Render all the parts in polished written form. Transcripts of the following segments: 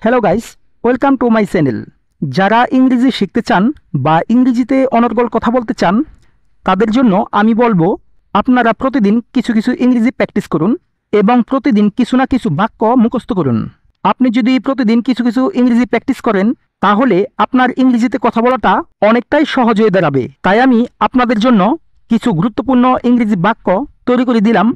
Hello guys, welcome to my channel. যারা ইংরেজি শিখতে চান বা ইংরেজিতে অনর্গল কথা বলতে চান তাদের জন্য আমি বলবো আপনারা প্রতিদিন কিছু কিছু ইংরেজি প্র্যাকটিস করুন এবং প্রতিদিন কিছু না কিছু বাক্য মুখস্থ করুন। আপনি যদি প্রতিদিন কিছু কিছু ইংরেজি প্র্যাকটিস করেন তাহলে আপনার ইংরেজিতে কথা বলাটা অনেকটাই সহজ হয়ে দাঁড়াবে। তাই আমি আপনাদের জন্য কিছু গুরুত্বপূর্ণ ইংরেজি বাক্য তৈরি করে দিলাম,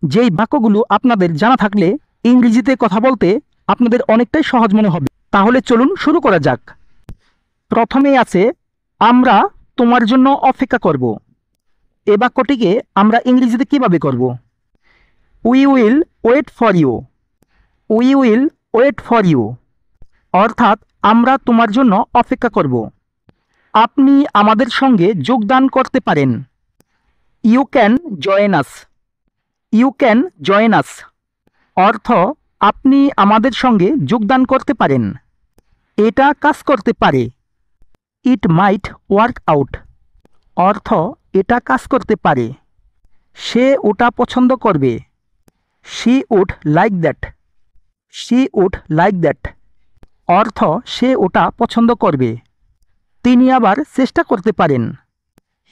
যেই বাক্যগুলো আপনাদের জানা থাকলে ইংরেজিতে কথা বলতে আপনাদের অনেকটাই সহজ মনে হবে। তাহলে চলুন শুরু করা যাক। প্রথমেই আছে আমরা তোমার জন্য অপেক্ষা করব। এ বাক্যটিকে আমরা ইংরেজিতে কিভাবে করব? We will wait for you. We will wait for you অর্থাৎ আমরা তোমার জন্য অপেক্ষা করব। আপনি আমাদের সঙ্গে যোগদান করতে পারেন। You can join us. You can join us অর্থ আপনি আমাদের সঙ্গে যোগদান করতে পারেন। এটা কাজ করতে পারে। ইট মাইট ওয়ার্ক আউট অর্থ এটা কাজ করতে পারে। সে ওটা পছন্দ করবে। She would like that. She would like that অর্থ সে ওটা পছন্দ করবে। তিনি আবার চেষ্টা করতে পারেন।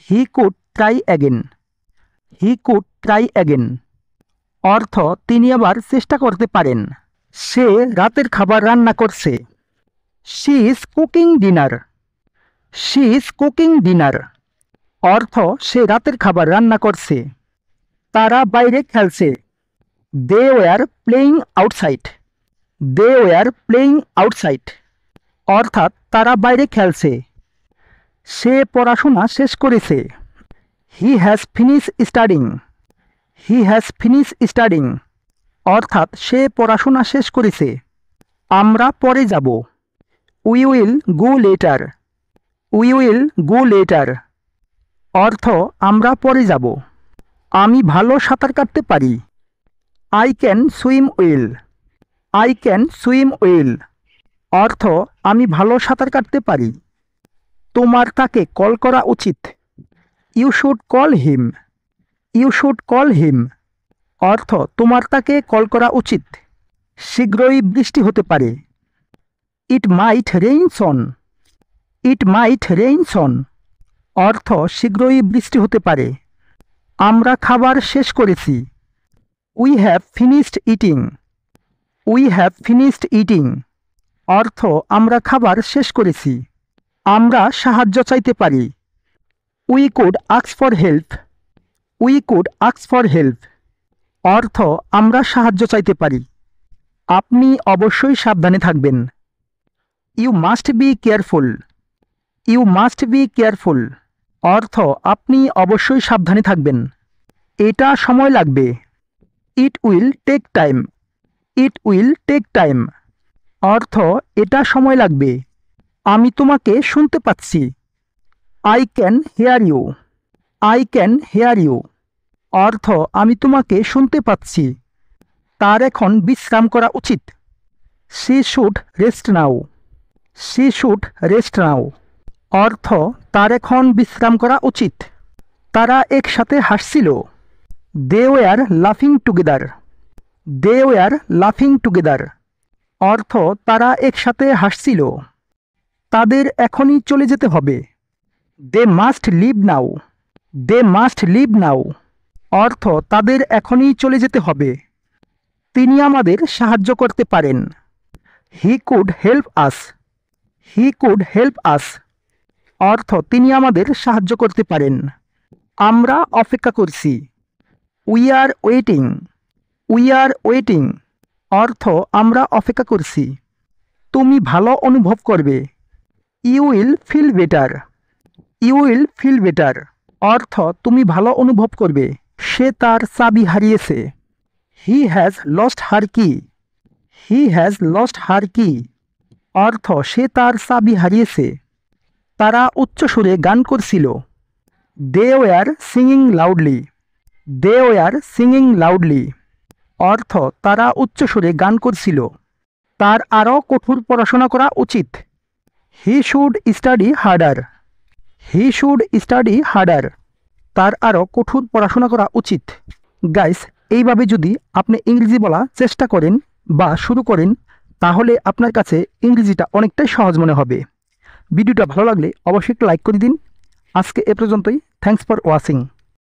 He could try again. He could try again অর্থ তিনি আবার চেষ্টা করতে পারেন। সে রাতের খাবার রান্না করছে। She is cooking dinner. She is cooking dinner অর্থ সে রাতের খাবার রান্না করছে। তারা বাইরে খেলছে। They were playing outside. They were playing outside অর্থাৎ তারা বাইরে খেলছে। সে পড়াশোনা শেষ করেছে। He has finish studying. He has finish studying অর্থাৎ সে পড়াশোনা শেষ করেছে। আমরা পরে যাব। We will go later. We will go later অর্থ আমরা পরে যাব। আমি ভালো সাঁতার কাটতে পারি। I can swim well. I can swim well অর্থ আমি ভালো সাঁতার কাটতে পারি। তোমার তাকে কল করা উচিত। You should call him. You should call him অর্থ তোমার তাকে কল করা উচিত। শীঘ্রই বৃষ্টি হতে পারে। ইট মাইট রেইন সন। ইট মাইট রেইন সন অর্থ শীঘ্রই বৃষ্টি হতে পারে। আমরা খাবার শেষ করেছি। We have finished eating. We have finished eating অর্থ আমরা খাবার শেষ করেছি। আমরা সাহায্য চাইতে পারি। We could ask for help. We could ask for help অর্থ আমরা সাহায্য চাইতে পারি। আপনি অবশ্যই সাবধানে থাকবেন। You must be careful. You must be careful অর্থ আপনি অবশ্যই সাবধানে থাকবেন। এটা সময় লাগবে। It will take time. It will take time অর্থ এটা সময় লাগবে। আমি তোমাকে শুনতে পাচ্ছি। I can hear you. I can hear you অর্থ আমি তোমাকে শুনতে পাচ্ছি। তার এখন বিশ্রাম করা উচিত। She should rest now. She should rest now অর্থ তার এখন বিশ্রাম করা উচিত। তারা একসাথে হাসছিল। দে ওয়ার লাফিং টুগেদার। দে ওয়ার লাফিং টুগেদার অর্থ তারা একসাথে হাসছিল। তাদের এখনই চলে যেতে হবে। They must leave now. They must leave now অর্থ তাদের এখনই চলে যেতে হবে। তিনি আমাদের সাহায্য করতে পারেন। He could help us. He could help us অর্থ তিনি আমাদের সাহায্য করতে পারেন। আমরা অপেক্ষা করছি। We are waiting. We are waiting অর্থ আমরা অপেক্ষা করছি। তুমি ভালো অনুভব করবে। You will feel better. You will feel better অর্থ তুমি ভালো অনুভব করবে। সে তার চাবি হারিয়েছে। হি হ্যাজ লস্ট হার কি। হি হ্যাজ লস্ট হার কি অর্থ সে তার চাবি হারিয়েছে। তারা উচ্চস্বরে গান করছিল। They were singing loudly. They were singing loudly অর্থ তারা উচ্চস্বরে গান করছিল। তার আরও কঠোর পড়াশোনা করা উচিত। He should study harder. He should study harder তার আরও কঠোর পড়াশোনা করা উচিত। গাইস, এইভাবে যদি আপনি ইংরেজি বলা চেষ্টা করেন বা শুরু করেন তাহলে আপনার কাছে ইংরেজিটা অনেকটাই সহজ মনে হবে। ভিডিওটা ভালো লাগলে অবশ্যই একটা লাইক করে দিন। আজকে এ পর্যন্তই। Thanks for watching.